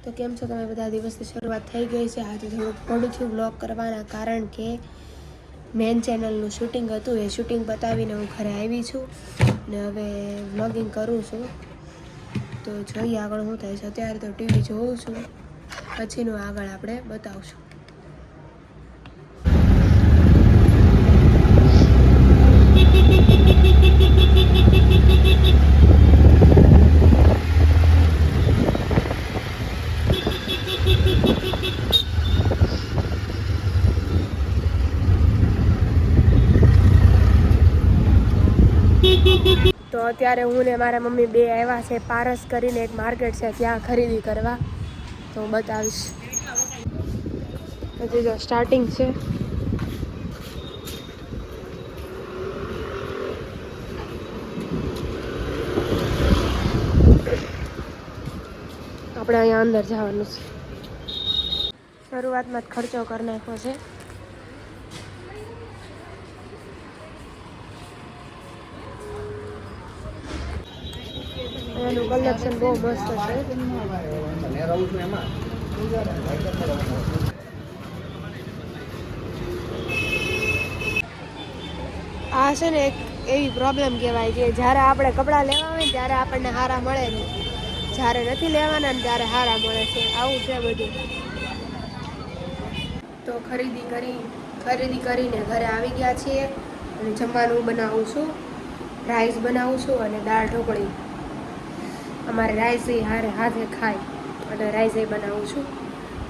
તો કેમ છો તમે બધા? દિવસની શરૂઆત થઈ ગઈ છે. આજે થોડુંક મોડું થયું બ્લોગ કરવાના, કારણ કે મેન ચેનલનું શૂટિંગ હતું. એ શૂટિંગ બતાવીને હું ઘરે આવી છું ને હવે વ્લોગિંગ કરું છું. તો જોઈએ આગળ શું થાય છે. અત્યારે તો ટીવી જોઉં છું, પછીનું આગળ આપણે બતાવશું. તો અત્યારે હું ને મારા મમ્મી બે આવ્યા છે પારસ કરીને, એક માર્કેટ છે ત્યાં ખરીદી કરવા. તો બતાવીશ. હજી જો સ્ટાર્ટિંગ છે. આપણે અહીંયા અંદર જવાનું છે. શરૂઆતમાં જ ખર્ચો કરી નાખ્યો છે. એનું કલેક્શન બહુ મસ્ત છે. આ છે ને એક એવી પ્રોબ્લેમ કહેવાય કે જ્યારે આપણે કપડાં લેવા હોય ને ત્યારે આપણને સારા મળે નહીં, જ્યારે નથી લેવાના ને ત્યારે સારા મળે છે. આવું છે બધું. તો ખરીદી કરીને ઘરે આવી ગયા છીએ અને જમવાનું બનાવું છું. રાઈસ બનાવું છું અને દાળ ઢોકળી. અમારે રાઈસ હાથે ખાય અને રાઈસ બનાવું છું.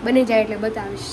બની જાય એટલે બતાવીશ.